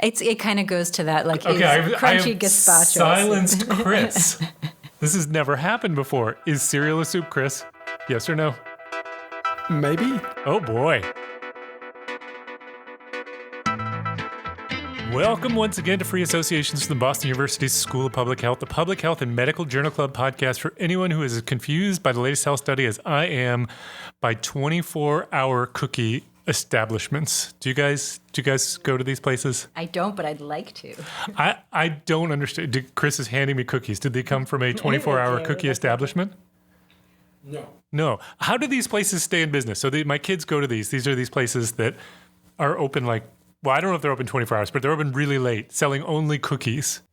It kind of goes to that, like, Okay, his I have crunchy gazpacho. silenced Chris. This has never happened before. Is cereal a soup, Chris? Yes or no? Maybe. Oh, boy. Welcome once again to Free Associations from the Boston University School of Public Health, the Public Health and Medical Journal Club podcast for anyone who is as confused by the latest health study as I am by 24-hour cookie establishments. Do you guys go to these places? I don't, but I'd like to. I don't understand. Chris is handing me cookies. Did they come from a 24-hour cookie establishment? No. How do these places stay in business? So my kids go to these. These are these places that are open I don't know if they're open 24 hours, but they're open really late, selling only cookies.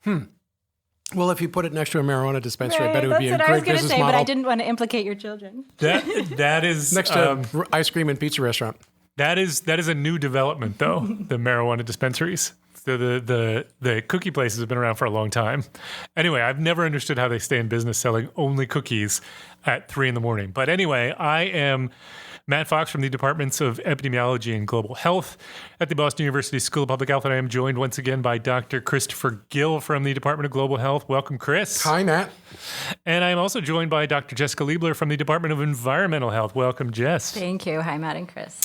Well, if you put it next to a marijuana dispensary, I bet it would be a That's what I great was going to business say, model. but I didn't want to implicate your children. That is Next to ice cream and pizza restaurant. that is a new development, though. The marijuana dispensaries. So the cookie places have been around for a long time. Anyway, I've never understood how they stay in business selling only cookies at 3 a.m. But anyway, I am Matt Fox from the Departments of Epidemiology and Global Health at the Boston University School of Public Health, and I am joined once again by Dr. Christopher Gill from the Department of Global Health. Welcome, Chris. Hi, Matt. And I am also joined by Dr. Jessica Liebler from the Department of Environmental Health. Welcome, Jess. Thank you. Hi, Matt and Chris.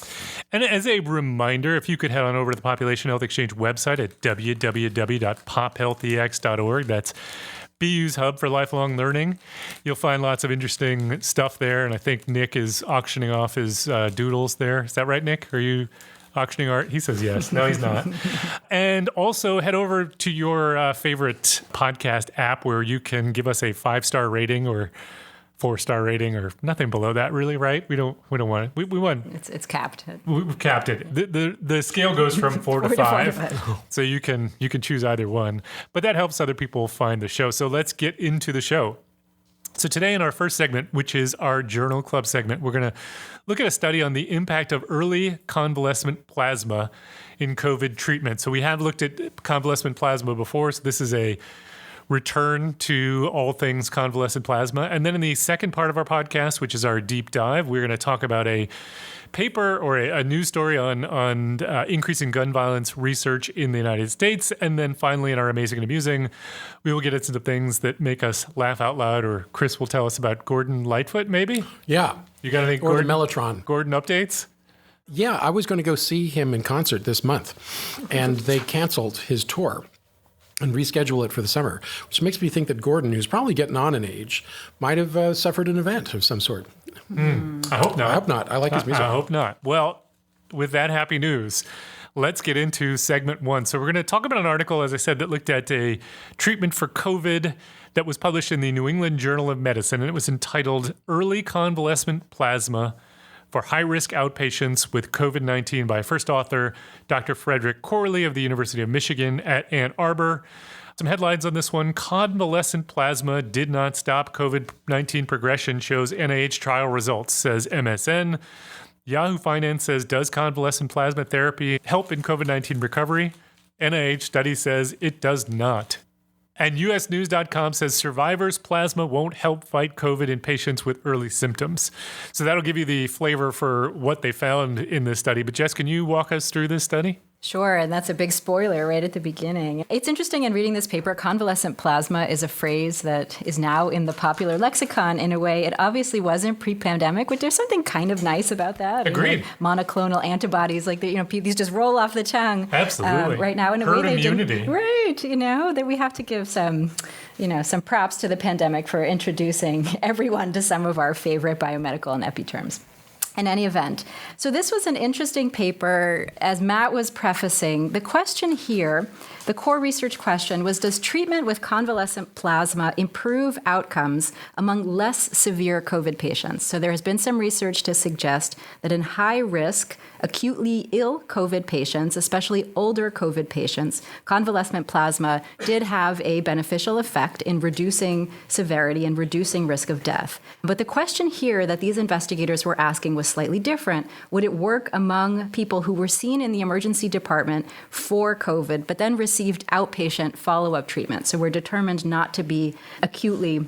And as a reminder, if you could head on over to the Population Health Exchange website at www.pophealthex.org. That's BU's hub for lifelong learning. You'll find lots of interesting stuff there. And I think Nick is auctioning off his doodles there. Is that right, Nick? Are you auctioning art? He says yes. No, he's not. And also head over to your favorite podcast app where you can give us a 5-star rating or 4-star rating or nothing below that, really, right? We don't want it. We want. It's capped. We've capped it. The scale goes from 4 to 5. So you can choose either one. But that helps other people find the show. So let's get into the show. So today in our first segment, which is our Journal Club segment, we're going to look at a study on the impact of early convalescent plasma in COVID treatment. So we have looked at convalescent plasma before. So this is a return to all things convalescent plasma. And then in the second part of our podcast, which is our deep dive, we're going to talk about a paper or a news story on increasing gun violence research in the United States. And then finally, in our Amazing and Amusing, we will get into the things that make us laugh out loud, or Chris will tell us about Gordon Lightfoot, maybe? Yeah. You got any Or the Mellotron. Gordon updates? Yeah, I was going to go see him in concert this month, and they canceled his tour and reschedule it for the summer, which makes me think that Gordon, who's probably getting on in age, might have suffered an event of some sort. I hope not. I hope not. I like his music. I hope not. Well, with that happy news, let's get into segment 1. So we're going to talk about an article, as I said, that looked at a treatment for COVID that was published in the New England Journal of Medicine, and it was entitled Early Convalescent Plasma for High-Risk Outpatients with COVID-19 by first author, Dr. Frederick Corley of the University of Michigan at Ann Arbor. Some headlines on this one. Convalescent plasma did not stop COVID-19 progression, shows NIH trial results, says MSN. Yahoo Finance says, does convalescent plasma therapy help in COVID-19 recovery? NIH study says it does not. And usnews.com says survivors' plasma won't help fight COVID in patients with early symptoms. So that'll give you the flavor for what they found in this study. But Jess, can you walk us through this study? Sure, and that's a big spoiler right at the beginning. It's interesting in reading this paper, convalescent plasma is a phrase that is now in the popular lexicon in a way it obviously wasn't pre-pandemic, but there's something kind of nice about that. Agreed. You know, monoclonal antibodies, like these just roll off the tongue. Absolutely. Right now in a Herd way they immunity. didn't. Right, that we have to give some props to the pandemic for introducing everyone to some of our favorite biomedical and epi terms. In any event, so this was an interesting paper. As Matt was prefacing, the question here, the core research question was, does treatment with convalescent plasma improve outcomes among less severe COVID patients? So there has been some research to suggest that in high-risk, acutely ill COVID patients, especially older COVID patients, convalescent plasma did have a beneficial effect in reducing severity and reducing risk of death. But the question here that these investigators were asking was slightly different. Would it work among people who were seen in the emergency department for COVID, but then received outpatient follow-up treatment? So were determined not to be acutely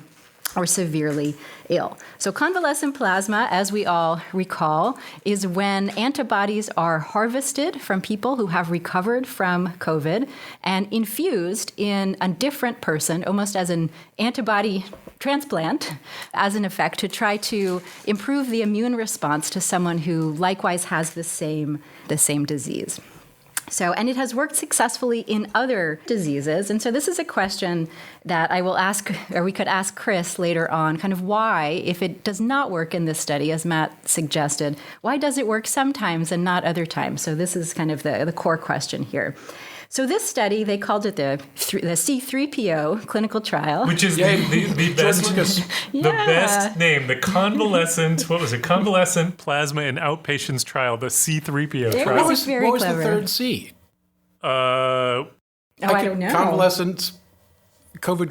or severely ill. So convalescent plasma, as we all recall, is when antibodies are harvested from people who have recovered from COVID and infused in a different person, almost as an antibody transplant, as an effect to try to improve the immune response to someone who likewise has the same disease. So, and it has worked successfully in other diseases. And so this is a question that I will ask, or we could ask Chris later on, kind of why, if it does not work in this study, as Matt suggested, why does it work sometimes and not other times? So this is kind of the core question here. So this study, they called it the C3PO clinical trial. Which is the best name, the convalescent, convalescent plasma in outpatients trial, the C3PO trial. What was the third C? I don't know. Convalescent, COVID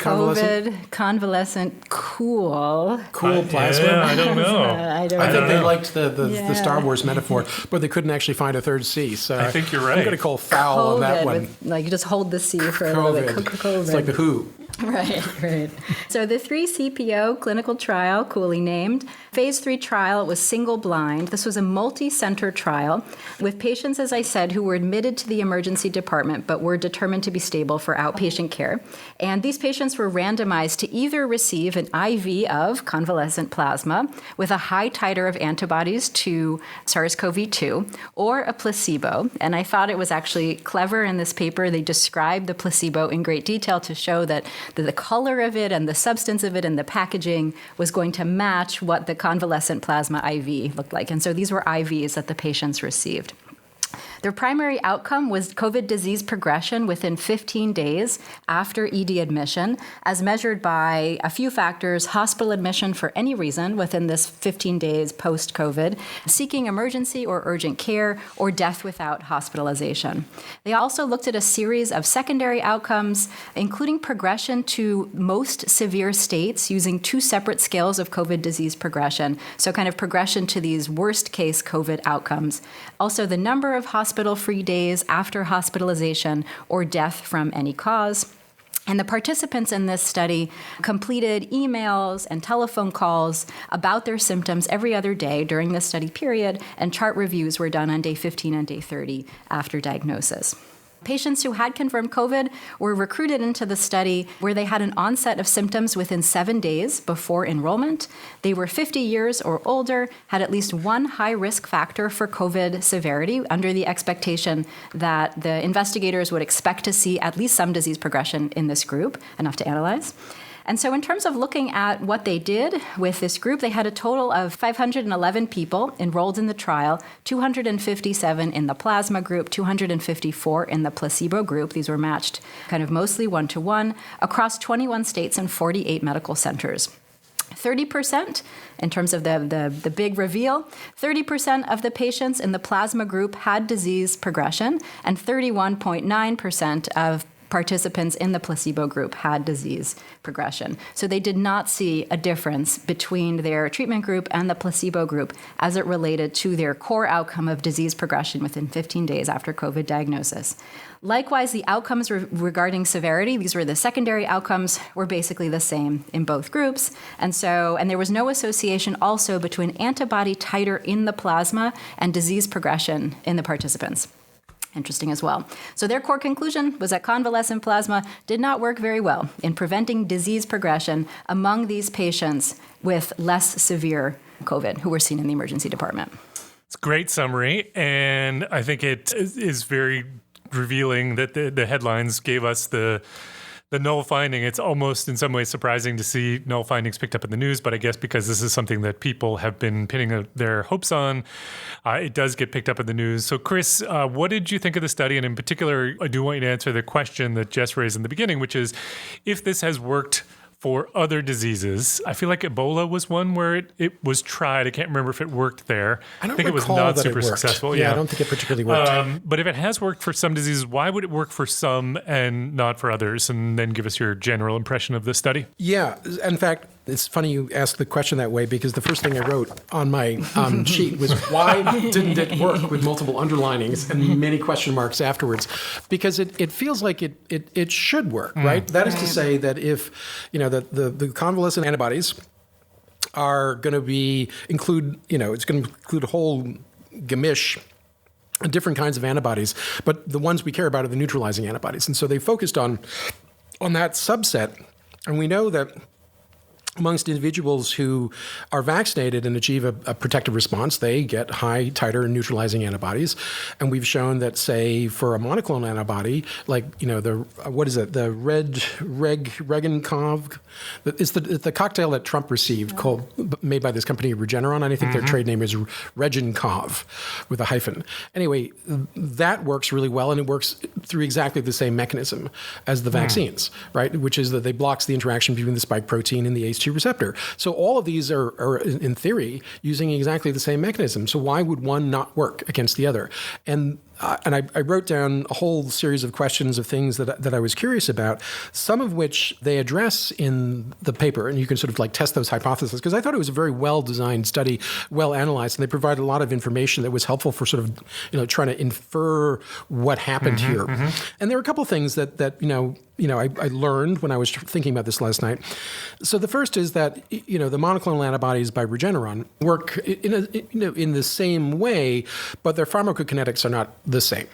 convalescent, cool plasma. Yeah, I don't know. I think they liked the Star Wars metaphor, but they couldn't actually find a third C. So I think you're right. I'm going to call foul on that one. Like you just hold the C for a little bit. COVID. It's like the Who. Right. So the 3CPO clinical trial, coolly named, phase 3 trial was single blind. This was a multi-center trial with patients, as I said, who were admitted to the emergency department but were determined to be stable for outpatient care. And these patients were randomized to either receive an IV of convalescent plasma with a high titer of antibodies to SARS-CoV-2 or a placebo. And I thought it was actually clever in this paper. They described the placebo in great detail to show that the color of it and the substance of it and the packaging was going to match what the convalescent plasma IV looked like. And so these were IVs that the patients received. Their primary outcome was COVID disease progression within 15 days after ED admission, as measured by a few factors: hospital admission for any reason within this 15 days post-COVID, seeking emergency or urgent care, or death without hospitalization. They also looked at a series of secondary outcomes, including progression to most severe states using 2 separate scales of COVID disease progression, so kind of progression to these worst-case COVID outcomes. Also, the number of hospital-free days after hospitalization or death from any cause. And the participants in this study completed emails and telephone calls about their symptoms every other day during the study period, and chart reviews were done on day 15 and day 30 after diagnosis. Patients who had confirmed COVID were recruited into the study where they had an onset of symptoms within 7 days before enrollment. They were 50 years or older, had at least one high risk factor for COVID severity, under the expectation that the investigators would expect to see at least some disease progression in this group, enough to analyze. And so in terms of looking at what they did with this group, they had a total of 511 people enrolled in the trial, 257 in the plasma group, 254 in the placebo group. These were matched kind of mostly one-to-one across 21 states and 48 medical centers. 30%, in terms of the big reveal, 30% of the patients in the plasma group had disease progression, and 31.9% of participants in the placebo group had disease progression. So they did not see a difference between their treatment group and the placebo group as it related to their core outcome of disease progression within 15 days after COVID diagnosis. Likewise, the outcomes regarding severity, these were the secondary outcomes, were basically the same in both groups. And there was no association also between antibody titer in the plasma and disease progression in the participants. Interesting as well. So their core conclusion was that convalescent plasma did not work very well in preventing disease progression among these patients with less severe COVID who were seen in the emergency department. It's a great summary, and I think it is very revealing that the headlines gave us the null finding. It's almost in some ways surprising to see null findings picked up in the news, but I guess because this is something that people have been pinning their hopes on, it does get picked up in the news. So Chris, what did you think of the study? And in particular, I do want you to answer the question that Jess raised in the beginning, which is, if this has worked for other diseases. I feel like Ebola was one where it was tried. I can't remember if it worked there. I think it was not super successful. Yeah, I don't think it particularly worked. But if it has worked for some diseases, why would it work for some and not for others? And then give us your general impression of the study. Yeah, in fact, It's funny you asked the question that way because the first thing I wrote on my sheet was why didn't it work with multiple underlinings and many question marks afterwards? Because it feels like it should work, right? That is to say that if, the convalescent antibodies are going to include a whole gamish different kinds of antibodies, but the ones we care about are the neutralizing antibodies. And so they focused on that subset. And we know that amongst individuals who are vaccinated and achieve a protective response, they get high titer neutralizing antibodies. And we've shown that, say, for a monoclonal antibody, like, the Regencov, it's the cocktail that Trump received made by this company Regeneron, and I think their trade name is Regencov with a hyphen. Anyway, that works really well, and it works through exactly the same mechanism as the vaccines, right? Which is that they blocks the interaction between the spike protein and the ACE2 receptor. So all of these are, in theory, using exactly the same mechanism. So why would one not work against the other? And I wrote down a whole series of questions of things that I was curious about, some of which they address in the paper, and you can sort of like test those hypotheses, because I thought it was a very well-designed study, well-analyzed, and they provided a lot of information that was helpful for sort of, trying to infer what happened here. And there were a couple of things that I learned when I was thinking about this last night. So the first is that, the monoclonal antibodies by Regeneron work in the same way, but their pharmacokinetics are not the same.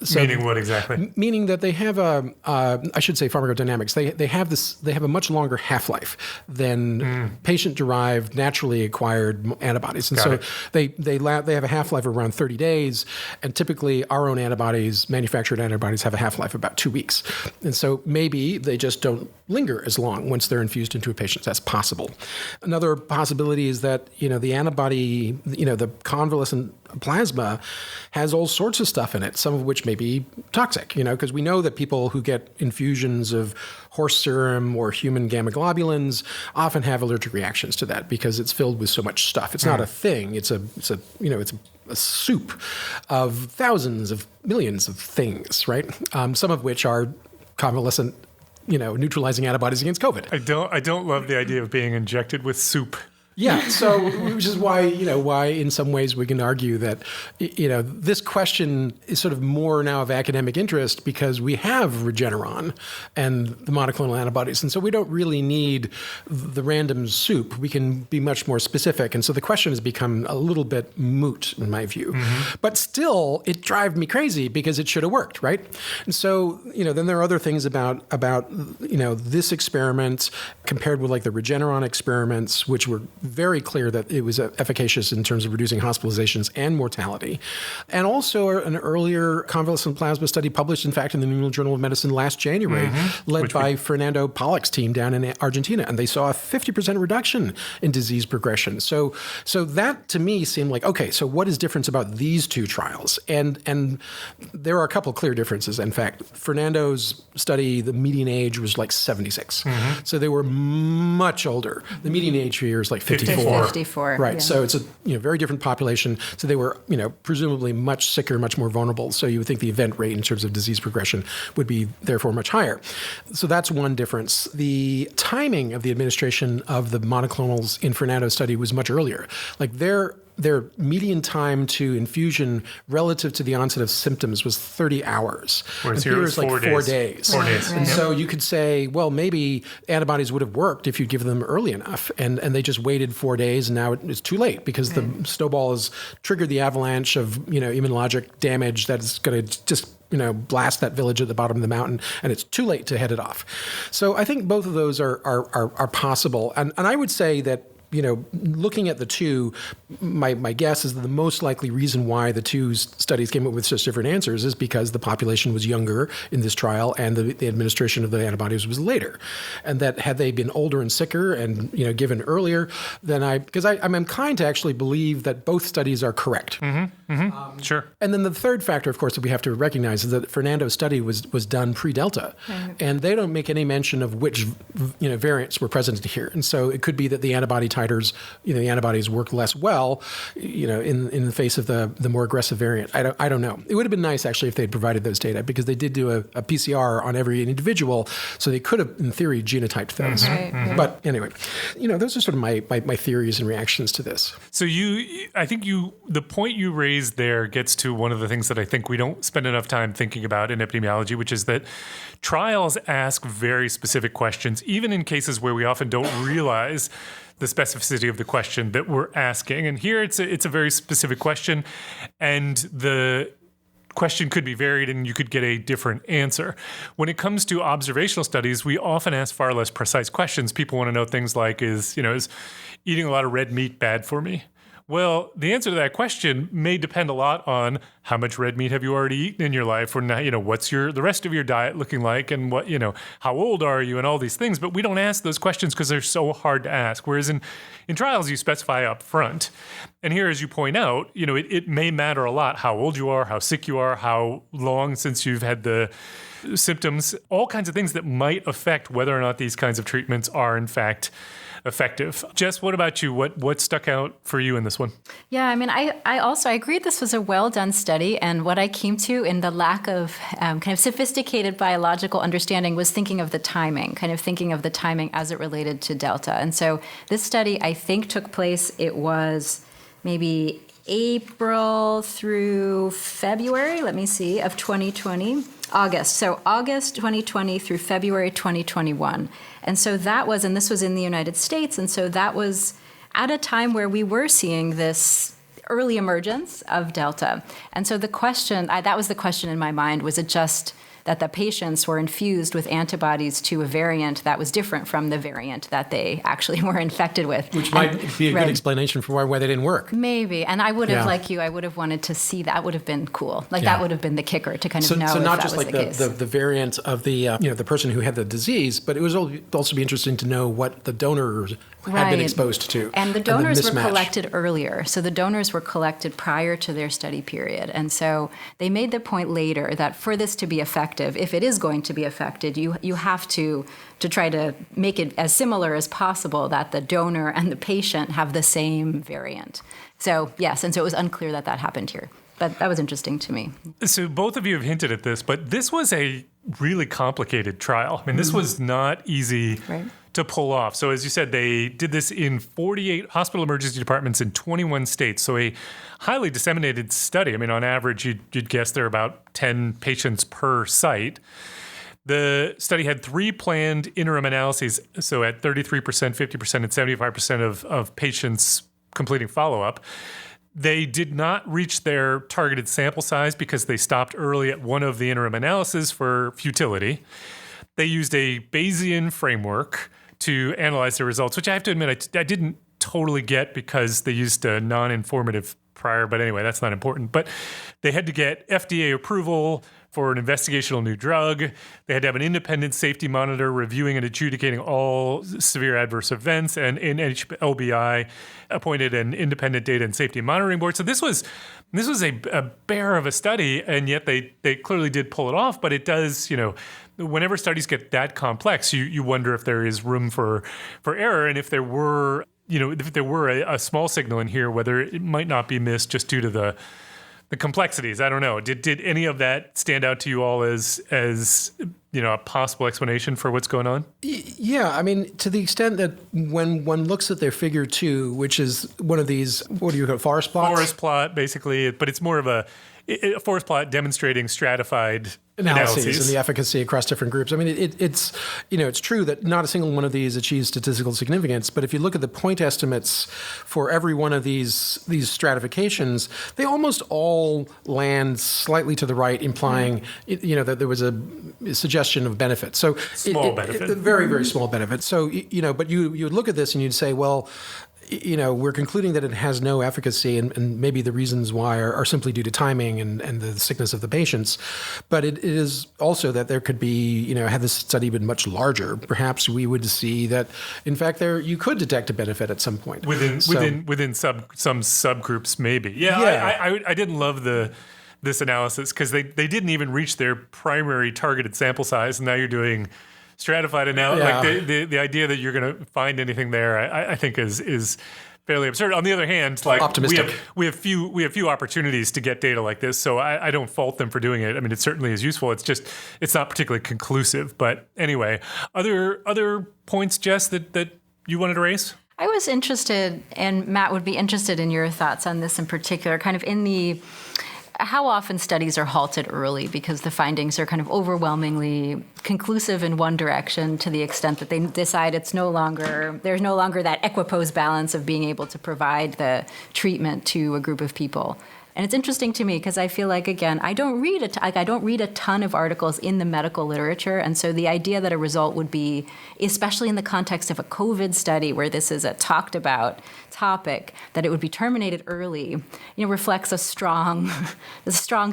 So, meaning what exactly? Meaning that they have I should say pharmacodynamics. They have a much longer half-life than patient-derived, naturally acquired antibodies, and they have a half-life of around 30 days, and typically our own antibodies, manufactured antibodies, have a half-life of about 2 weeks, and so maybe they just don't linger as long once they're infused into a patient. That's possible. Another possibility is that the antibody, the convalescent plasma has all sorts of stuff in it, some of which may be toxic, because we know that people who get infusions of horse serum or human gamma globulins often have allergic reactions to that because it's filled with so much stuff. It's not a thing. It's a soup of thousands of millions of things, right? Some of which are convalescent, neutralizing antibodies against COVID. I don't love the idea of being injected with soup. Yeah, so which is why in some ways we can argue that this question is sort of more now of academic interest because we have Regeneron and the monoclonal antibodies, and so we don't really need the random soup. We can be much more specific, and so the question has become a little bit moot in my view. But still, it drives me crazy because it should have worked, right? And so then there are other things about this experiment compared with like the Regeneron experiments, which were very clear that it was efficacious in terms of reducing hospitalizations and mortality. And also an earlier convalescent plasma study published, in fact, in the New England Journal of Medicine last January, led by Fernando Pollack's team down in Argentina. And they saw a 50% reduction in disease progression. So that to me seemed like, okay, so what is different about these two trials? And there are a couple of clear differences. In fact, Fernando's study, the median age was like 76. So they were much older. The median age here is like 54. Right. Yeah. So it's a very different population. So they were presumably much sicker, much more vulnerable. So you would think the event rate in terms of disease progression would be therefore much higher. So that's one difference. The timing of the administration of the monoclonals in Fernando's study was much earlier. Like their median time to infusion relative to the onset of symptoms was 30 hours. Whereas here it was like 4 days. 4 days. And so you could say, well, maybe antibodies would have worked if you'd given them early enough. And they just waited 4 days, and now it's too late because the snowball has triggered the avalanche of immunologic damage that's going to just blast that village at the bottom of the mountain, and it's too late to head it off. So I think both of those are possible. And I would say that looking at the two, my guess is that the most likely reason why the two studies came up with such different answers is because the population was younger in this trial and the administration of the antibodies was later. And that had they been older and sicker and, given earlier, then I'm inclined to actually believe that both studies are correct. Sure. And then the third factor, of course, that we have to recognize is that Fernando's study was done pre-Delta. And they don't make any mention of which, variants were present here. And so it could be that the antibody titers titers, the antibodies work less well, in the face of the more aggressive variant. I don't know. It would have been nice actually if they'd provided those data, because they did do a PCR on every individual, so they could have, in theory, genotyped those. Right. But anyway, those are sort of my theories and reactions to this. So I think the point you raised there gets to one of the things that I think we don't spend enough time thinking about in epidemiology, which is that trials ask very specific questions, even in cases where we often don't realize the specificity of the question that we're asking. And here it's a very specific question, and the question could be varied and you could get a different answer. When it comes to observational studies, we often ask far less precise questions. People want to know things like, is eating a lot of red meat bad for me? Well, the answer to that question may depend a lot on how much red meat have you already eaten in your life, or what's the rest of your diet looking like, and how old are you, and all these things. But we don't ask those questions because they're so hard to ask. Whereas in trials, you specify up front. And here, as you point out, it may matter a lot how old you are, how sick you are, how long since you've had the symptoms, all kinds of things that might affect whether or not these kinds of treatments are in fact effective. Jess, what about you? What stuck out for you in this one? Yeah, I mean, I also agreed this was a well-done study, and what I came to in the lack of kind of sophisticated biological understanding was thinking of the timing as it related to Delta. And so this study, I think, took place, it was maybe April through February, of 2020. August 2020 through February 2021. And so this was in the United States, and so that was at a time where we were seeing this early emergence of Delta. And so the question, that was the question in my mind, was it just that the patients were infused with antibodies to a variant that was different from the variant that they actually were infected with? Which might be a good explanation for why they didn't work. Maybe. And I would have, like you, I would have wanted to see that. Would have been cool. That would have been the kicker to kind of know so if not that just was like the case. the variant of the the person who had the disease, but it was also be interesting to know what the donors had been exposed to. And the donors were collected earlier. So the donors were collected prior to their study period. And so they made the point later that for this to be effective, if it is going to be effective, you have to try to make it as similar as possible that the donor and the patient have the same variant. So yes, and so it was unclear that happened here. But that was interesting to me. So both of you have hinted at this, but this was a really complicated trial. I mean, this was not easy to pull off. So as you said, they did this in 48 hospital emergency departments in 21 states. So a highly disseminated study. I mean, on average, you'd guess there are about 10 patients per site. The study had 3 planned interim analyses. So at 33%, 50%, and 75% of patients completing follow-up. They did not reach their targeted sample size because they stopped early at one of the interim analyses for futility. They used a Bayesian framework to analyze the results, which I have to admit I didn't totally get because they used a non-informative prior, but anyway, that's not important. But they had to get FDA approval for an investigational new drug. They had to have an independent safety monitor reviewing and adjudicating all severe adverse events, and NHLBI appointed an independent data and safety monitoring board. So this was a bear of a study, and yet they clearly did pull it off. But it does, whenever studies get that complex, you wonder if there is room for error, and if there were a small signal in here, whether it might not be missed just due to the complexities. I don't know. Did any of that stand out to you all as a possible explanation for what's going on? Yeah, I mean, to the extent that when one looks at their figure 2, which is one of these, what do you call it, forest plots? Forest plot, basically, but it's more of a forest plot demonstrating stratified analyses and the efficacy across different groups. I mean, it's true that not a single one of these achieves statistical significance, but if you look at the point estimates for every one of these stratifications, they almost all land slightly to the right, implying that there was a suggestion of benefit. So benefit, very, very small benefit. So but you would look at this and you'd say, well, we're concluding that it has no efficacy, and maybe the reasons why are simply due to timing and the sickness of the patients. But it is also that there could be, had this study been much larger, perhaps we would see that, in fact, you could detect a benefit at some point. Within some subgroups, maybe. Yeah. I didn't love this analysis because they didn't even reach their primary targeted sample size, and now you're doing stratified analysis. Like the idea that you're going to find anything there, I think is fairly absurd. On the other hand, like optimistic. we have few opportunities to get data like this, so I don't fault them for doing it. I mean, it certainly is useful. It's just it's not particularly conclusive. But anyway, other points, Jess, that you wanted to raise? I was interested, and Matt would be interested in your thoughts on this in particular, kind of in the how often studies are halted early because the findings are kind of overwhelmingly conclusive in one direction to the extent that they decide there's no longer that equipoise balance of being able to provide the treatment to a group of people. And it's interesting to me because I feel like, again, I don't read a ton of articles in the medical literature. And so the idea that a result would be, especially in the context of a COVID study where this is a talked about topic, that it would be terminated early, reflects a strong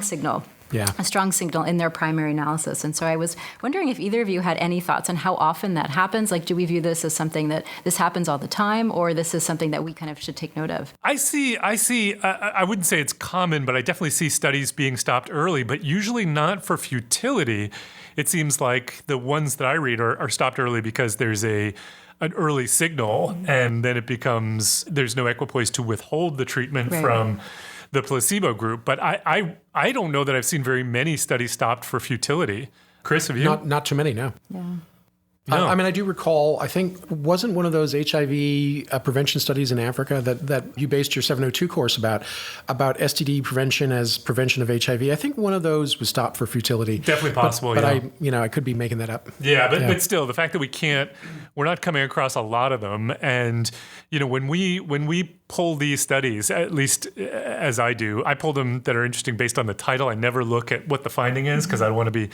signal. Yeah. A strong signal in their primary analysis. And so I was wondering if either of you had any thoughts on how often that happens. Like, do we view this as something that this happens all the time, or this is something that we kind of should take note of? I wouldn't say it's common, but I definitely see studies being stopped early, but usually not for futility. It seems like the ones that I read are stopped early because there's an early signal, and then it becomes there's no equipoise to withhold the treatment from the placebo group. But I don't know that I've seen very many studies stopped for futility. Chris, have you? Not too many, no. Yeah. No. I mean, I do recall, I think, wasn't one of those HIV prevention studies in Africa that you based your 702 course about STD prevention as prevention of HIV? I think one of those was stopped for futility. Definitely possible, but I could be making that up. Yeah, but still, the fact that we're not coming across a lot of them. And, when we pull these studies, at least as I do, I pull them that are interesting based on the title. I never look at what the finding is because I don't want to be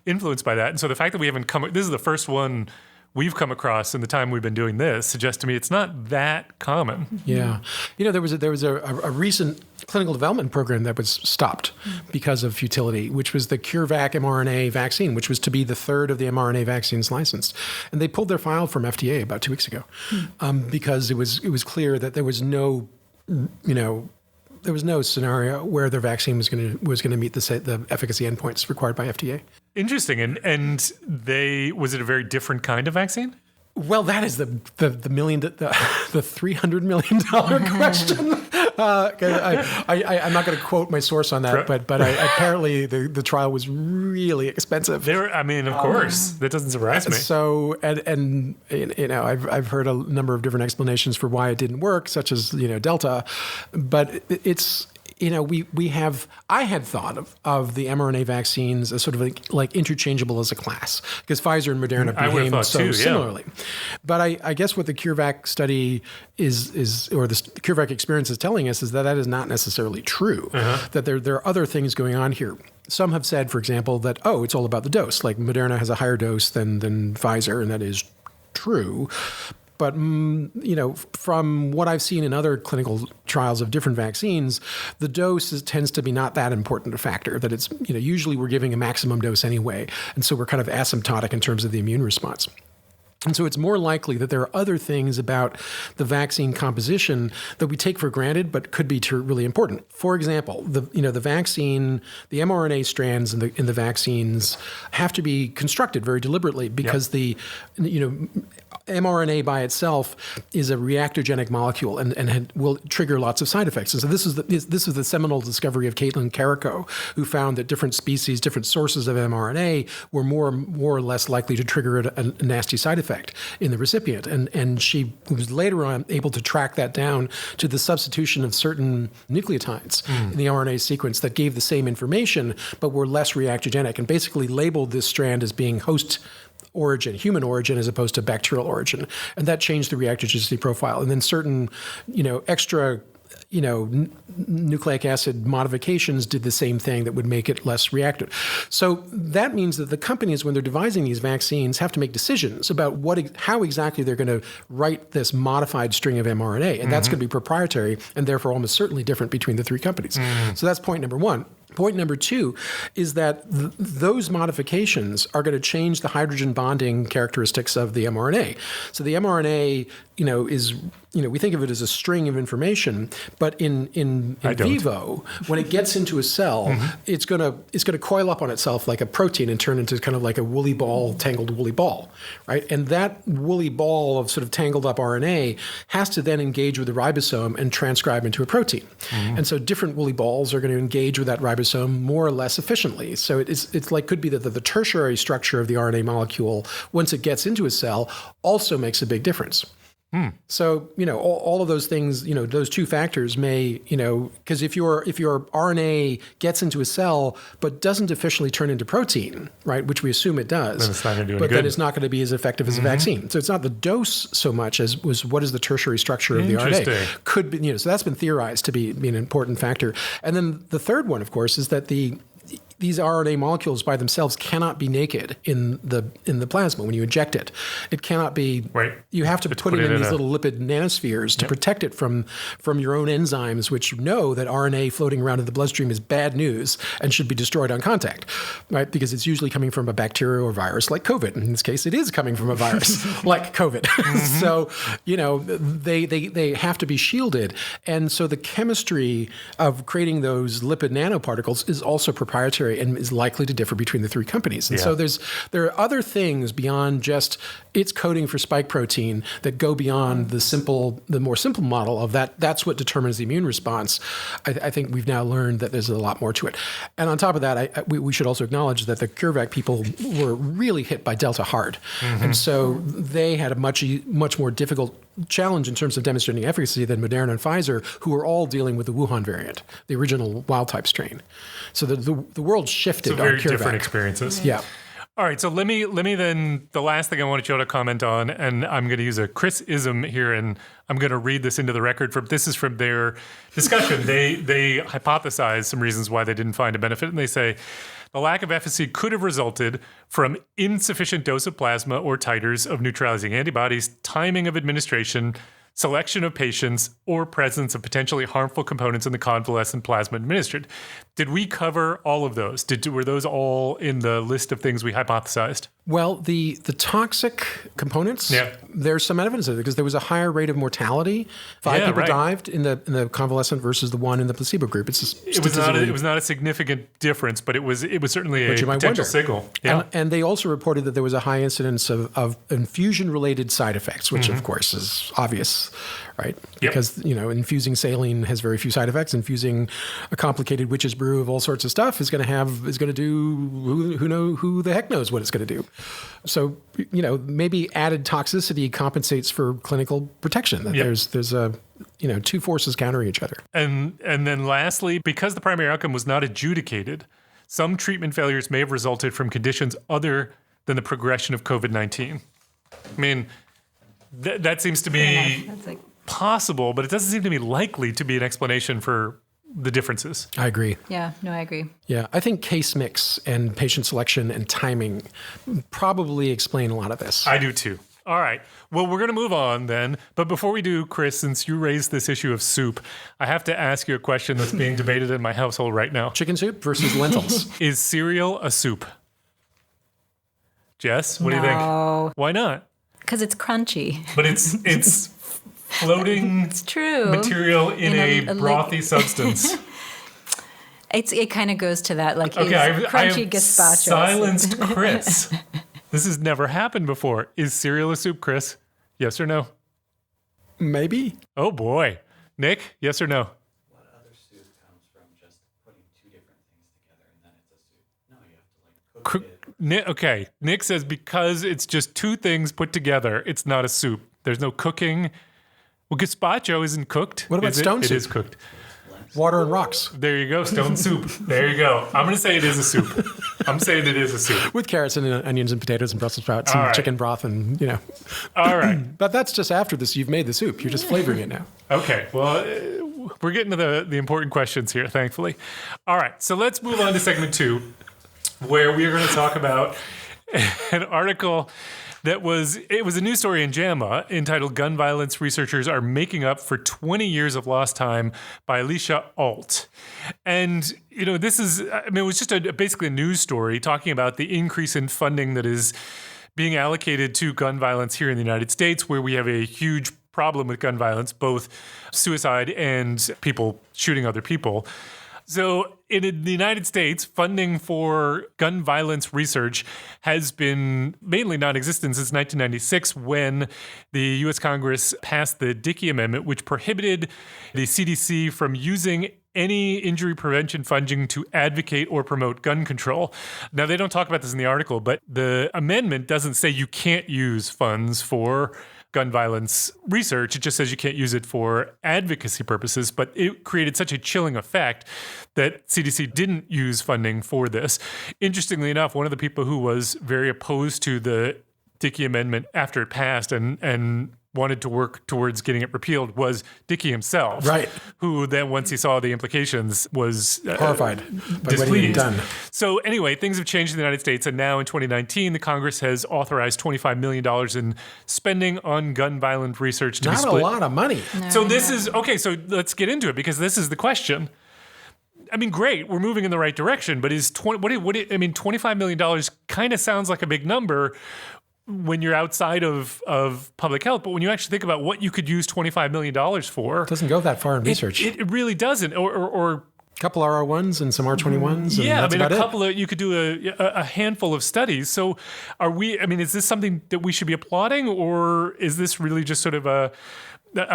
influenced by that. And so the fact that we haven't this is the first one we've come across in the time we've been doing this suggests to me it's not that common. Yeah. There was a recent clinical development program that was stopped because of futility, which was the CureVac mRNA vaccine, which was to be the third of the mRNA vaccines licensed. And they pulled their file from FDA about 2 weeks ago because it was clear that there was no scenario where their vaccine was going to meet the efficacy endpoints required by FDA. Interesting. And was it a very different kind of vaccine? Well, that is the $300 million question. I'm not going to quote my source on that, but apparently the trial was really expensive. Of course, that doesn't surprise me. So, and I've heard a number of different explanations for why it didn't work, such as Delta, but it's. I had thought of the mRNA vaccines as sort of like interchangeable as a class because Pfizer and Moderna behaved so similarly. But I guess what the CureVac study is or the CureVac experience is telling us is that is not necessarily true, that there are other things going on here. Some have said, for example, that, it's all about the dose. Like Moderna has a higher dose than Pfizer, and that is true. But, from what I've seen in other clinical trials of different vaccines, the dose tends to be not that important a factor, that it's, usually we're giving a maximum dose anyway. And so we're kind of asymptotic in terms of the immune response. And so it's more likely that there are other things about the vaccine composition that we take for granted, but could be really important. For example, the vaccine, the mRNA strands in the vaccines have to be constructed very deliberately because the mRNA by itself is a reactogenic molecule and will trigger lots of side effects. And so this is the seminal discovery of Caitlin Carrico, who found that different species, different sources of mRNA were more or less likely to trigger a nasty side effect in the recipient. And she was later on able to track that down to the substitution of certain nucleotides in the RNA sequence that gave the same information but were less reactogenic, and basically labeled this strand as being host origin, human origin, as opposed to bacterial origin. And that changed the reactogenicity profile. And then certain, extra, nucleic acid modifications did the same thing that would make it less reactive. So that means that the companies, when they're devising these vaccines, have to make decisions about how exactly they're going to write this modified string of mRNA. And that's going to be proprietary and therefore almost certainly different between the three companies. So that's point number one. Point number two is that those modifications are going to change the hydrogen bonding characteristics of the mRNA. So the mRNA, is, we think of it as a string of information, but in vivo, when it gets into a cell, it's going to coil up on itself like a protein and turn into kind of like a woolly ball, tangled woolly ball, right? And that woolly ball of sort of tangled up RNA has to then engage with the ribosome and transcribe into a protein. And so different woolly balls are going to engage with that ribosome more or less efficiently. So it's like could be that the tertiary structure of the RNA molecule, once it gets into a cell, also makes a big difference. So, all of those things, those two factors may, because if your RNA gets into a cell but doesn't efficiently turn into protein, right, which we assume it does, then it's not going to do any but good. then it's not going to be as effective as a vaccine. So it's not the dose so much as was what is the tertiary structure of the RNA. Could be, so that's been theorized to be an important factor. And then the third one, of course, is that these RNA molecules by themselves cannot be naked in the plasma when you inject it. It cannot be. Right. You have to put it in these little lipid nanospheres to protect it from your own enzymes, which know that RNA floating around in the bloodstream is bad news and should be destroyed on contact, right? Because it's usually coming from a bacteria or virus like COVID. In this case, it is coming from a virus like COVID. So they have to be shielded, and so the chemistry of creating those lipid nanoparticles is also proprietary and is likely to differ between the three companies. And so there are other things beyond just its coding for spike protein that go beyond the more simple model of that. That's what determines the immune response. I think we've now learned that there's a lot more to it. And on top of that, we should also acknowledge that the CureVac people were really hit by Delta hard. And so they had a much more difficult challenge in terms of demonstrating efficacy than Moderna and Pfizer, who are all dealing with the Wuhan variant, the original wild type strain. So the world shifted on very CureVac. different experiences. Yeah. All right, so let me then, the last thing I wanted you to comment on, and I'm going to use a Chris-ism here, and I'm going to read this into the record. This is from their discussion. They hypothesize some reasons why they didn't find a benefit, and they say, the lack of efficacy could have resulted from insufficient dose of plasma or titers of neutralizing antibodies, timing of administration, selection of patients, or presence of potentially harmful components in the convalescent plasma administered. Did we cover all of those? Were those all in the list of things we hypothesized? Well, the toxic components, there's some evidence of it because there was a higher rate of mortality. 5 people died in the convalescent versus the 1 in the placebo group. It was not a significant difference, but it was certainly a potential signal. Yeah. And they also reported that there was a high incidence of infusion-related side effects, which of course is obvious, right? Because infusing saline has very few side effects. Infusing a complicated witch's brew of all sorts of stuff is going to do who the heck knows what it's going to do. So maybe added toxicity compensates for clinical protection. That there's a two forces countering each other. And then lastly, because the primary outcome was not adjudicated, some treatment failures may have resulted from conditions other than the progression of COVID-19. I mean, that seems to be possible, but it doesn't seem to be likely to be an explanation for the differences. I agree. Yeah, no, I agree. Yeah, I think case mix and patient selection and timing probably explain a lot of this. I do too. All right. Well, we're going to move on then. But before we do, Chris, since you raised this issue of soup, I have to ask you a question that's being debated in my household right now. Chicken soup versus lentils. Is cereal a soup? Jess, what do you think? Why not? Because it's crunchy. But it's floating it's true. Material in a brothy substance. It kind of goes to that, like, okay, crunchy I gazpacho. Silenced Chris. This has never happened before. Is cereal a soup, Chris? Yes or no? Maybe. Oh, boy. Nick, yes or no? What other soup comes from just putting two different things together and then it's a soup? No, you have to, cook it. Okay. Nick says because it's just two things put together, it's not a soup. There's no cooking. Well, gazpacho isn't cooked. What about stone soup? It is cooked. Water and rocks. There you go. Stone soup. There you go. I'm going to say it is a soup. I'm saying it is a soup. With carrots and onions and potatoes and Brussels sprouts and chicken broth and, All right. But that's just after this. You've made the soup. You're just flavoring it now. Okay. Well, we're getting to the important questions here, thankfully. All right. So let's move on to segment 2, where we are going to talk about an article it was a news story in JAMA entitled "Gun Violence Researchers Are Making Up for 20 Years of Lost Time" by Alicia Alt. And, this is, it was just basically a news story talking about the increase in funding that is being allocated to gun violence here in the United States, where we have a huge problem with gun violence, both suicide and people shooting other people. So in the United States, funding for gun violence research has been mainly non-existent since 1996, when the U.S. Congress passed the Dickey Amendment, which prohibited the CDC from using any injury prevention funding to advocate or promote gun control. Now, they don't talk about this in the article, but the amendment doesn't say you can't use funds for gun violence research. It just says you can't use it for advocacy purposes, but it created such a chilling effect that CDC didn't use funding for this. Interestingly enough, one of the people who was very opposed to the Dickey Amendment after it passed and wanted to work towards getting it repealed was Dickey himself, right? Who then, once he saw the implications, was horrified by displeased. what he had done. So anyway, things have changed in the United States, and now in 2019, the Congress has authorized $25 million in spending on gun violence research to be Not split. a lot of money. No, So this is okay. So let's get into it, because this is the question. I mean, great, we're moving in the right direction, but is $25 million kind of sounds like a big number when you're outside of public health, but when you actually think about what you could use $25 million for, It doesn't go that far in research. it really doesn't. Or a couple R1s and some R21s. yeah, and that's about it. you could do a handful of studies. So is this something that we should be applauding, or is this really just sort of a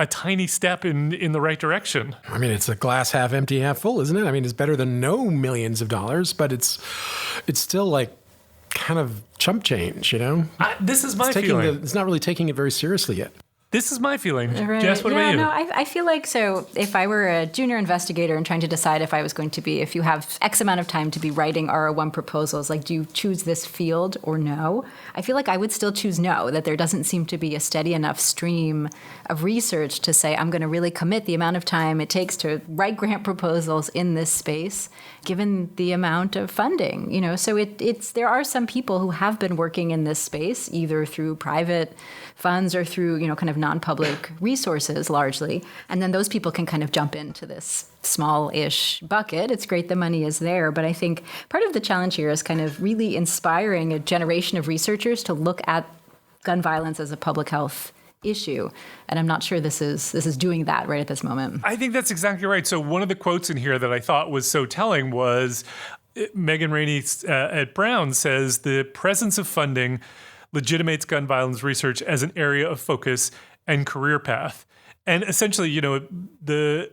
tiny step in the right direction? I mean, it's a glass half empty, half full, isn't it? I mean, it's better than no millions of dollars, but it's still like kind of chump change, This is my It's feeling. it's not really taking it very seriously yet. This is my feeling. Right. Jess, what about you? No, I feel like, so if I were a junior investigator and trying to decide if I was going to be, if you have X amount of time to be writing R01 proposals, like, do you choose this field or no? I feel like I would still choose no, that there doesn't seem to be a steady enough stream of research to say I'm going to really commit the amount of time it takes to write grant proposals in this space, given the amount of funding. So there are some people who have been working in this space, either through private funds or through, kind of non-public resources largely. And then those people can kind of jump into this small-ish bucket. It's great the money is there, but I think part of the challenge here is kind of really inspiring a generation of researchers to look at gun violence as a public health issue. And I'm not sure this is doing that right at this moment. I think that's exactly right. So one of the quotes in here that I thought was so telling was Megan Rainey at Brown says, "The presence of funding legitimates gun violence research as an area of focus and career path." And essentially, the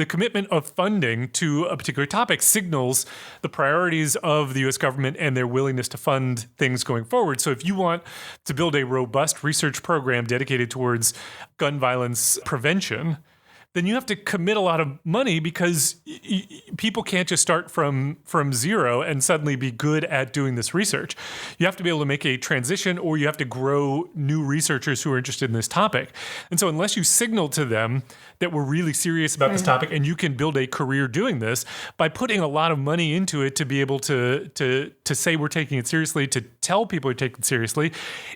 commitment of funding to a particular topic signals the priorities of the U.S. government and their willingness to fund things going forward. So if you want to build a robust research program dedicated towards gun violence prevention, then you have to commit a lot of money, because people can't just start from zero and suddenly be good at doing this research. You have to be able to make a transition, or you have to grow new researchers who are interested in this topic. And so unless you signal to them that we're really serious about this topic and you can build a career doing this by putting a lot of money into it to be able to say we're taking it seriously, to tell people we're taking it seriously,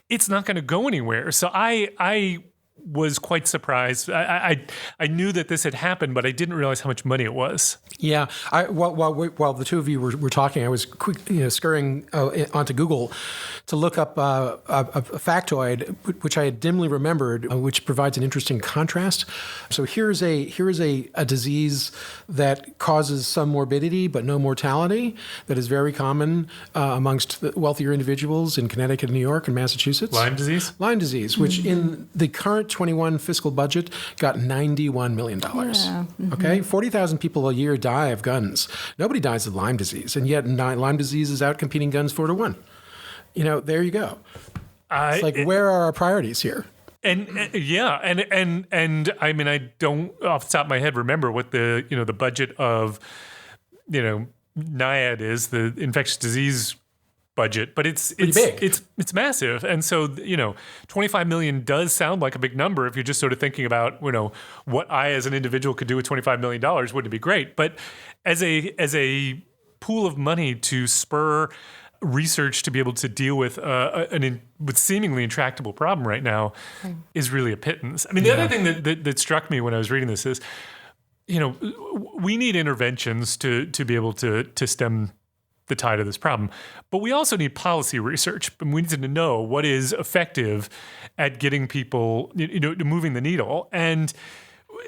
it's not going to go anywhere. So I was quite surprised. I knew that this had happened, but I didn't realize how much money it was. Yeah. While the two of you were talking, I was scurrying onto Google to look up a factoid which I had dimly remembered, which provides an interesting contrast. So here's a disease that causes some morbidity but no mortality, that is very common amongst the wealthier individuals in Connecticut, New York, and Massachusetts. Lyme disease? Lyme disease, which in the current 21 fiscal budget got $91 million. Yeah. Mm-hmm. Okay? 40,000 people a year die of guns. Nobody dies of Lyme disease, and yet Lyme disease is out competing guns 4-1. There you go. It's like, where are our priorities here? And I mean, I don't off the top of my head remember what the budget of NIAID is, the infectious disease budget, but it's big. It's massive. And so, $25 million does sound like a big number if you're just sort of thinking about, what I as an individual could do with $25 million, wouldn't it be great? But as a pool of money to spur research to be able to deal with with seemingly intractable problem right now is really a pittance. I mean, the other thing that struck me when I was reading this is, we need interventions to be able to stem the tide of this problem. But we also need policy research. And we need to know what is effective at getting people, moving the needle. And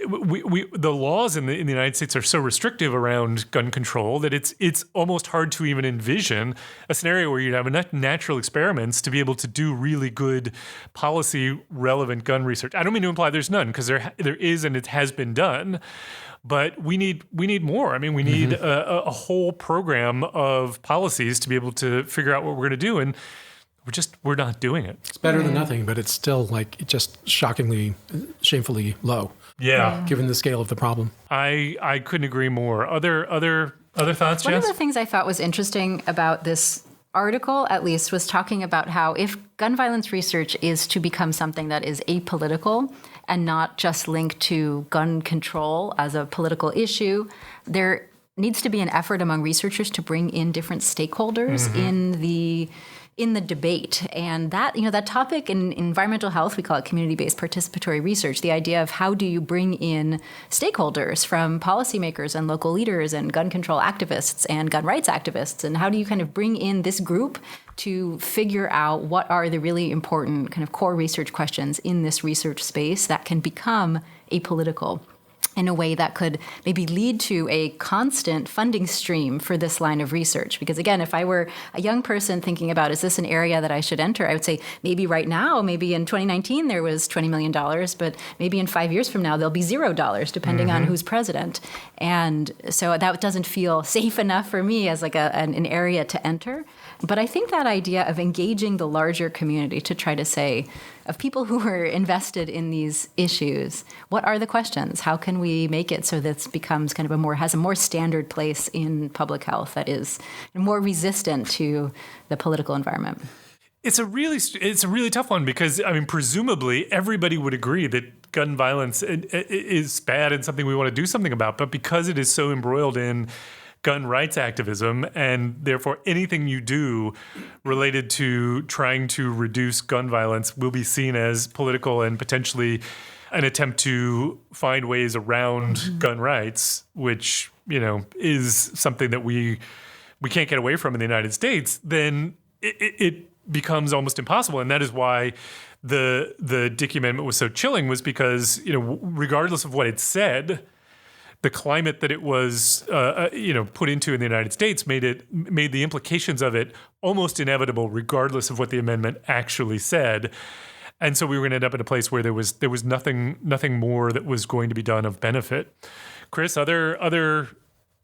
the laws in the United States are so restrictive around gun control that it's almost hard to even envision a scenario where you'd have enough natural experiments to be able to do really good policy relevant gun research. I don't mean to imply there's none, because there is, and it has been done. But we need more. I mean, we need a whole program of policies to be able to figure out what we're going to do, and we're not doing it. It's better than nothing, but it's still just shockingly, shamefully low. Yeah. Given the scale of the problem. I couldn't agree more. Other thoughts, Jess? One of the things I thought was interesting about this article, at least, was talking about how if gun violence research is to become something that is apolitical and not just linked to gun control as a political issue, there needs to be an effort among researchers to bring in different stakeholders in the debate. And that topic in environmental health, we call it community-based participatory research, the idea of how do you bring in stakeholders from policymakers and local leaders and gun control activists and gun rights activists, and how do you kind of bring in this group to figure out what are the really important kind of core research questions in this research space that can become apolitical in a way that could maybe lead to a constant funding stream for this line of research. Because again, if I were a young person thinking about, is this an area that I should enter? I would say maybe right now, maybe in 2019 there was $20 million, but maybe in 5 years from now there'll be $0, depending on who's president. And so that doesn't feel safe enough for me as like an area to enter. But I think that idea of engaging the larger community to try to say, of people who are invested in these issues, what are the questions? How can we make it so that it becomes kind of has a more standard place in public health that is more resistant to the political environment? It's a really tough one, because I mean, presumably everybody would agree that gun violence is bad and something we want to do something about. But because it is so embroiled in gun rights activism, and therefore anything you do related to trying to reduce gun violence will be seen as political and potentially an attempt to find ways around gun rights, which, is something that we can't get away from in the United States, then it becomes almost impossible. And that is why the Dickey Amendment was so chilling, was because, regardless of what it said, the climate that it was, put into in the United States made the implications of it almost inevitable, regardless of what the amendment actually said. And so we were going to end up in a place where there was nothing more that was going to be done of benefit. Chris, other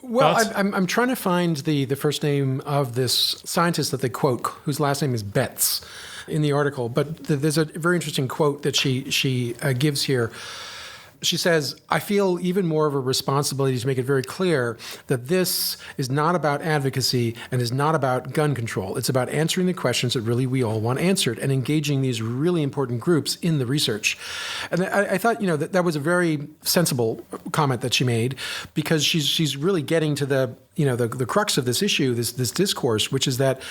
Well, thoughts? I'm trying to find the first name of this scientist that they quote, whose last name is Betts, in the article. But there's a very interesting quote that she gives here. She says, I feel even more of a responsibility to make it very clear that this is not about advocacy and is not about gun control. It's about answering the questions that really we all want answered and engaging these really important groups in the research. And I thought, that was a very sensible comment that she made, because she's really getting to the crux of this issue, this discourse, which is that,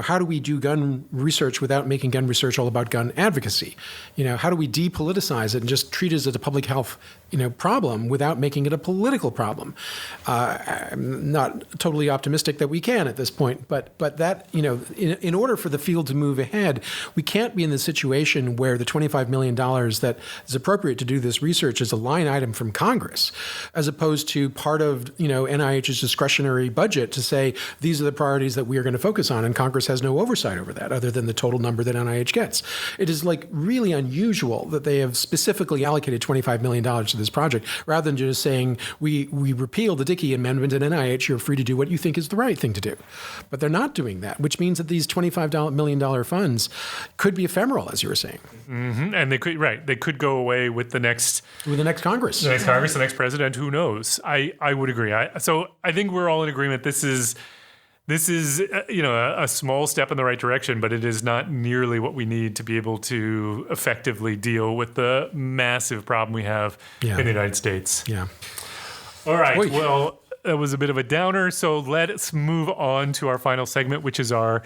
how do we do gun research without making gun research all about gun advocacy? How do we depoliticize it and just treat it as a public health, problem without making it a political problem? I'm not totally optimistic that we can at this point, but that, in order for the field to move ahead, we can't be in the situation where the $25 million that is appropriate to do this research is a line item from Congress, as opposed to part of, NIH's discretionary budget to say, these are the priorities that we are going to focus on, and Congress has no oversight over that other than the total number that NIH gets. It is really unusual that they have specifically allocated $25 million to this project, rather than just saying, we repeal the Dickey Amendment and NIH, you're free to do what you think is the right thing to do. But they're not doing that, which means that these $25 million funds could be ephemeral, as you were saying. Mm-hmm. And they could go away with the next Congress. The next Congress, the next president, who knows? I would agree. So I think we're all in agreement. This is a small step in the right direction, but it is not nearly what we need to be able to effectively deal with the massive problem we have in the United States. Yeah. All right. Oy. Well, that was a bit of a downer. So let's move on to our final segment, which is our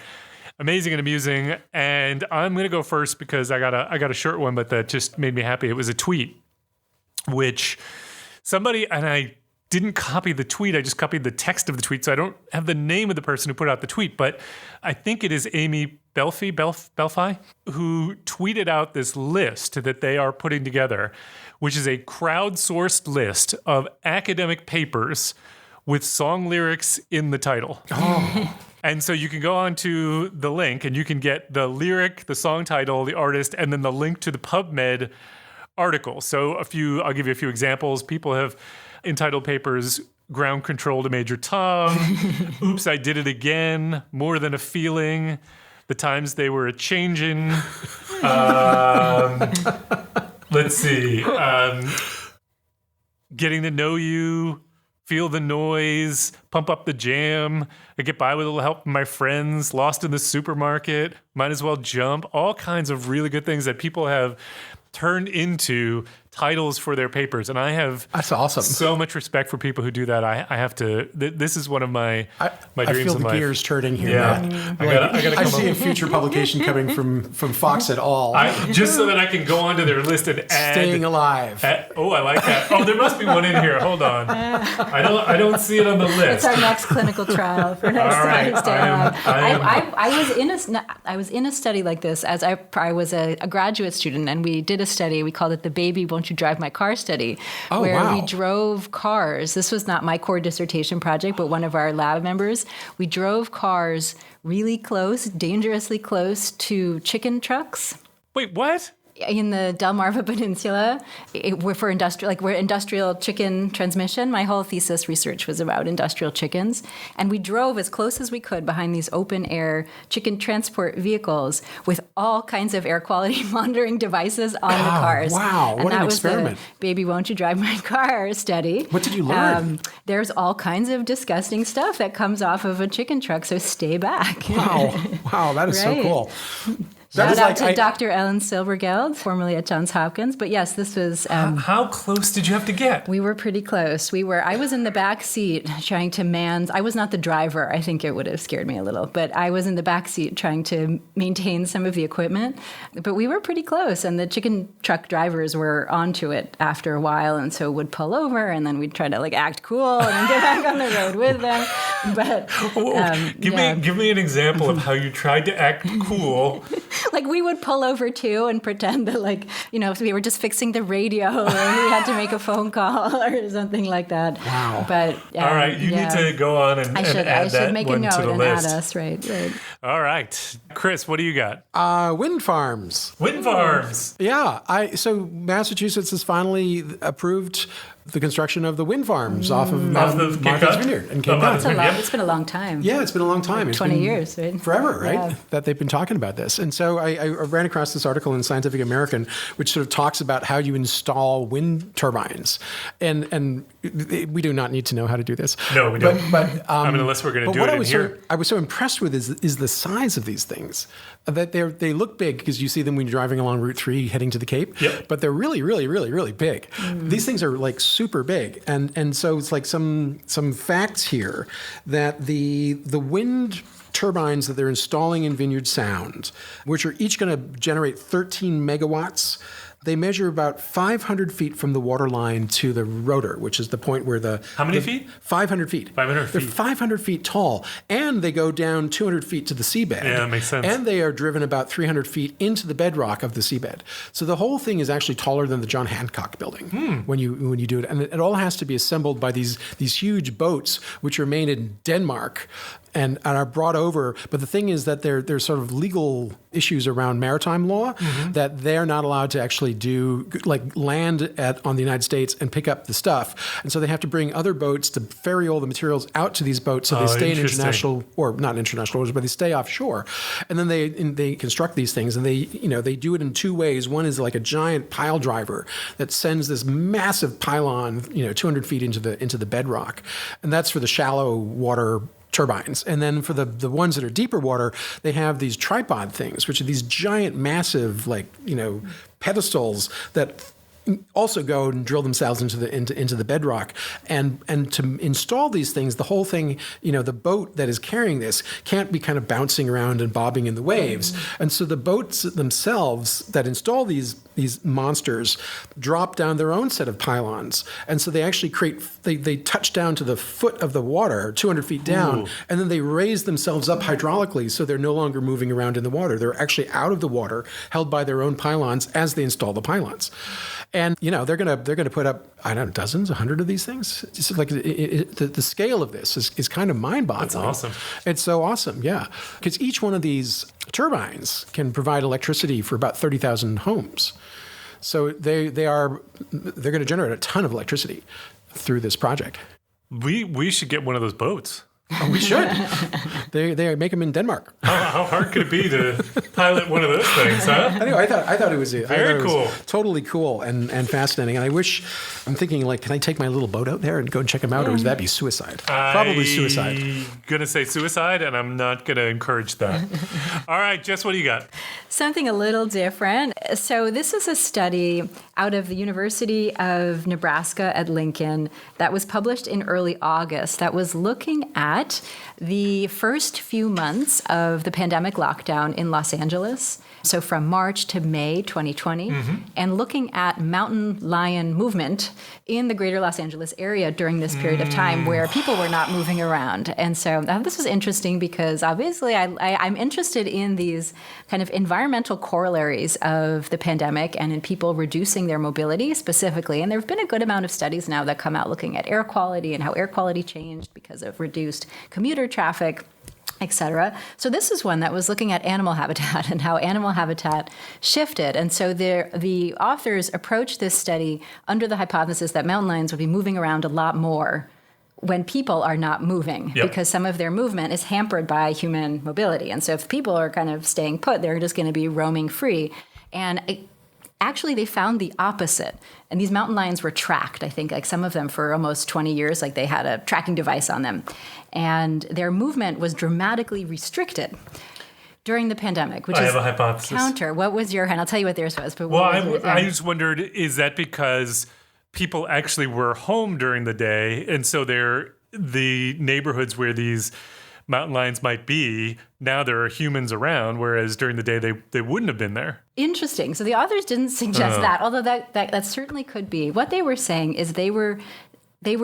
amazing and amusing. And I'm going to go first because I got a short one, but that just made me happy. It was a tweet, which somebody, and I didn't copy the tweet. I just copied the text of the tweet. So I don't have the name of the person who put out the tweet, but I think it is Amy Belfi, who tweeted out this list that they are putting together, which is a crowdsourced list of academic papers with song lyrics in the title. Oh. And so you can go on to the link and you can get the lyric, the song title, the artist, and then the link to the PubMed article. So I'll give you a few examples. People have entitled papers, Ground Control to Major Tom, Oops, I Did It Again, More Than a Feeling, The Times They Were A-Changin'. Let's see. Getting to Know You, Feel the Noise, Pump Up the Jam, I Get By With a Little Help from My Friends, Lost in the Supermarket, Might As Well Jump, all kinds of really good things that people have turned into titles for their papers. And I have That's awesome. so much respect for people who do that. I have to, this is one of my I dreams feel in the life. gears turning here. Yeah. Matt. I gotta I come see up- a future publication coming from Fox et al. Just so that I can go onto their list and add. Staying alive. Oh, I like that. Oh, there must be one in here. Hold on. I don't see it on the It's list. our next clinical trial for next All right. Thursday. I was in a study like this as I was a graduate student, and we did a study. We called it the Baby Won't You Drive My Car study, Oh, where wow. we drove cars. This was not my core dissertation project, but one of our lab members. We drove cars really close, dangerously close to chicken trucks Wait, what? in the Delmarva Peninsula. We're industrial chicken transmission. My whole thesis research was about industrial chickens. And we drove as close as we could behind these open air chicken transport vehicles with all kinds of air quality monitoring devices on the cars. wow. And What an that experiment. was the Baby Won't You Drive My Car study. What did you learn? There's all kinds of disgusting stuff that comes off of a chicken truck, so stay back. Wow, that is so Right. cool. That Shout is out like to Dr. Ellen Silbergeld, formerly at Johns Hopkins. But yes, this was. How close did you have to get? We were pretty close. I was in the back seat trying to I was not the driver. I think it would have scared me a little, but I was in the back seat trying to maintain some of the equipment. But we were pretty close, and the chicken truck drivers were onto it after a while, and so would pull over, and then we'd try to act cool and then get back on the road with them. But Give me an example of how you tried to act cool. we would pull over too and pretend that if we were just fixing the radio or we had to make a phone call or something like that. Wow. But All right, you need to go on and I add should that make one a note to the and list. add us. Right. All right, Chris, what do you got? wind farms. Wind farms. Yeah, so Massachusetts has finally approved the construction of the wind farms off of the Cape Martha's Cod? Vineyard and Oh, Cape Cod. Yep. It's been a long time. Yeah, it's been a long time. It's 20 been years, right? Forever, right? Yeah. That they've been talking about this. And so I ran across this article in Scientific American, which sort of talks about how you install wind turbines. And we do not need to know how to do this. No, we don't. But unless we're going to but do what it I in was here. I was so impressed with is the size of these things. That they look big because you see them when you're driving along Route 3 heading to the Cape. Yep. But they're really, really, really, really big. These things are super big. And so it's some facts here that the wind turbines that they're installing in Vineyard Sound, which are each going to generate 13 megawatts. They measure about 500 feet from the water line to the rotor, which is the point where the... How many feet? 500 feet. 500 They're feet. 500 feet tall, and they go down 200 feet to the seabed. Yeah, that makes sense. And they are driven about 300 feet into the bedrock of the seabed. So the whole thing is actually taller than the John Hancock building when you do it. And it all has to be assembled by these huge boats, which are made in Denmark and are brought over. But the thing is that there's sort of legal issues around maritime law that they're not allowed to actually do, land on the United States and pick up the stuff. And so they have to bring other boats to ferry all the materials out to these boats so they stay in interesting. international, or not international waters, but they stay offshore. And then they construct these things, and they do it in two ways. One is like a giant pile driver that sends this massive pylon, 200 feet into the bedrock. And that's for the shallow water turbines. And then for the ones that are deeper water, they have these tripod things, which are these giant, massive, pedestals that also go and drill themselves into the bedrock, and to install these things, the whole thing, the boat that is carrying this can't be kind of bouncing around and bobbing in the waves, and so the boats themselves that install these monsters drop down their own set of pylons, and so they actually they touch down to the foot of the water, 200 feet down, and then they raise themselves up hydraulically, so they're no longer moving around in the water. They're actually out of the water, held by their own pylons as they install the pylons. And they're gonna put up, I don't know, dozens, 100 of these things. It's like the scale of this is kind of mind-boggling. That's awesome. It's so awesome, yeah. Because each one of these turbines can provide electricity for about 30,000 homes. So they're going to generate a ton of electricity through this project. We should get one of those boats. Oh, we should. They make them in Denmark. How hard could it be to pilot one of those things, huh? I thought it was very cool, totally cool and fascinating. And I'm thinking, like, can I take my little boat out there and go and check them out, or would that be suicide? Probably suicide. I'm gonna say suicide, and I'm not gonna encourage that. All right, Jess, what do you got? Something a little different. So this is a study out of the University of Nebraska at Lincoln that was published in early August that was looking at the first few months of the pandemic lockdown in Los Angeles. So from March to May 2020, and looking at mountain lion movement in the greater Los Angeles area during this period of time where people were not moving around. And so this was interesting because obviously I'm interested in these kind of environmental corollaries of the pandemic and in people reducing their mobility specifically. And there have been a good amount of studies now that come out looking at air quality and how air quality changed because of reduced commuter traffic, etc. So this is one that was looking at animal habitat and how animal habitat shifted. And so the authors approached this study under the hypothesis that mountain lions would be moving around a lot more when people are not moving, because some of their movement is hampered by human mobility. And so if people are kind of staying put, they're just going to be roaming free. And actually, they found the opposite. And these mountain lions were tracked, I think, like some of them for almost 20 years, like they had a tracking device on them. And their movement was dramatically restricted during the pandemic, which I is have a hypothesis. Counter. What was your, and I'll tell you what theirs was. But Well, I just wondered, is that because people actually were home during the day, and so the neighborhoods where these mountain lions might be, now there are humans around, whereas during the day they wouldn't have been there. Interesting. So the authors didn't suggest that, although that certainly could be. What they were saying is they were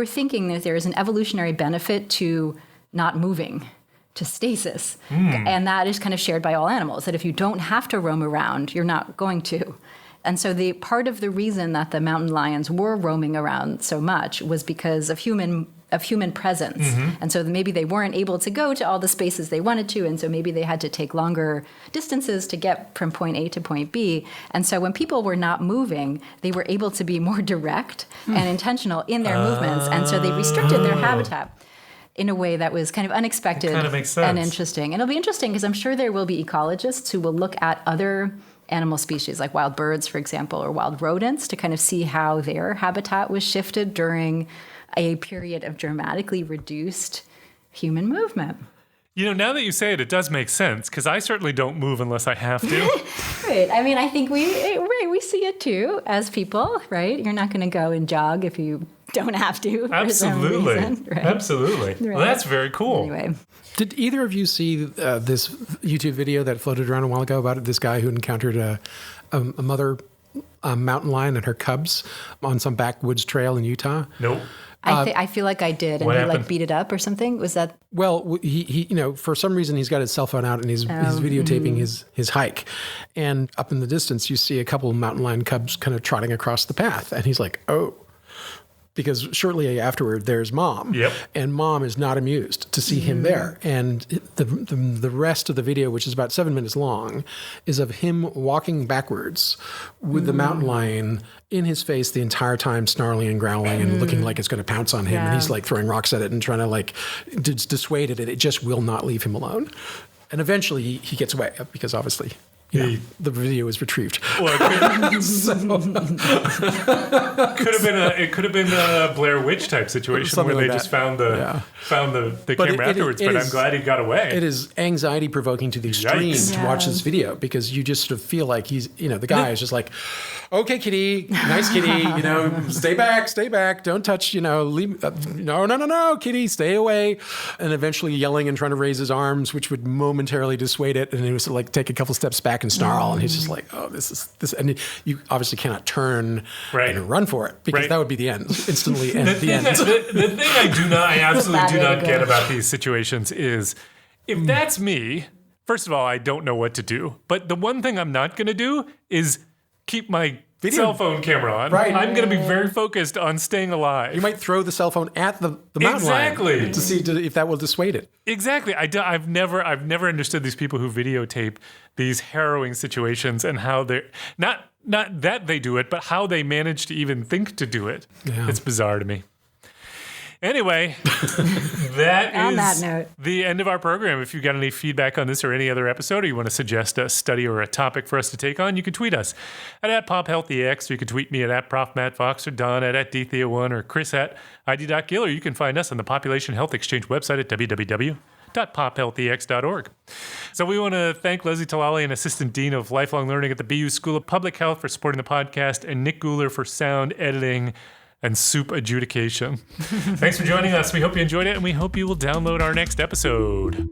thinking that there is an evolutionary benefit to not moving, to stasis. And that is kind of shared by all animals, that if you don't have to roam around, you're not going to. And so the part of the reason that the mountain lions were roaming around so much was because of human presence. And so maybe they weren't able to go to all the spaces they wanted to, and so maybe they had to take longer distances to get from point A to point B. And so when people were not moving, they were able to be more direct and intentional in their movements, and so they restricted their habitat in a way that was kind of unexpected kind of makes sense. and interesting. And it'll be interesting because I'm sure there will be ecologists who will look at other animal species like wild birds, for example, or wild rodents to kind of see how their habitat was shifted during a period of dramatically reduced human movement. Now that you say it, it does make sense, because I certainly don't move unless I have to. Right. I mean, I think we see it too as people, right? You're not going to go and jog if you don't have to. Absolutely. For some reason, right? Absolutely. Right. Well, that's very cool. Anyway. Did either of you see this YouTube video that floated around a while ago about this guy who encountered a mother mountain lion and her cubs on some backwoods trail in Utah? Nope. I feel like I did, and what he happened? like beat it up or something. Was that? Well, he for some reason he's got his cell phone out and he's videotaping his hike, and up in the distance you see a couple of mountain lion cubs kind of trotting across the path, and he's like, oh. Because shortly afterward, there's Mom, and Mom is not amused to see him there. And the rest of the video, which is about 7 minutes long, is of him walking backwards with the mountain lion in his face the entire time, snarling and growling and looking like it's going to pounce on him. Yeah. And he's like throwing rocks at it and trying to dissuade it. It just will not leave him alone. And eventually he gets away because obviously the video was retrieved. Well, it could have been a Blair Witch type situation Something where they like just that. found the camera afterwards. But I'm glad he got away. It is anxiety provoking to the extreme Yikes. to watch this video because you just sort of feel like he's, the guy is just like, okay, kitty, nice kitty, stay back, don't touch, leave, no, kitty, stay away, and eventually yelling and trying to raise his arms, which would momentarily dissuade it, and he was like take a couple steps back and snarl, and he's just like, oh, this is this, and you obviously cannot turn and run for it because that would be the end, instantly end the end. The thing I absolutely do not get about these situations is if that's me. First of all, I don't know what to do. But the one thing I'm not going to do is keep my cell phone camera on. Right. I'm going to be very focused on staying alive. You might throw the cell phone at the mountain lion to see if that will dissuade it. Exactly. I've never understood these people who videotape these harrowing situations and how they're not that they do it, but how they manage to even think to do it. Yeah. It's bizarre to me. Anyway, that On is that note. the end of our program. If you've got any feedback on this or any other episode, or you want to suggest a study or a topic for us to take on, you can tweet us at @PopHealthyX, or you can tweet me at @ProfMattFox, or Don at DThea1, or Chris at ID.Gill, or you can find us on the Population Health Exchange website at www.pophealthyx.org. So we want to thank Leslie Talali, an Assistant Dean of Lifelong Learning at the BU School of Public Health, for supporting the podcast, and Nick Guler for sound editing and soup adjudication. Thanks for joining us. We hope you enjoyed it, and we hope you will download our next episode.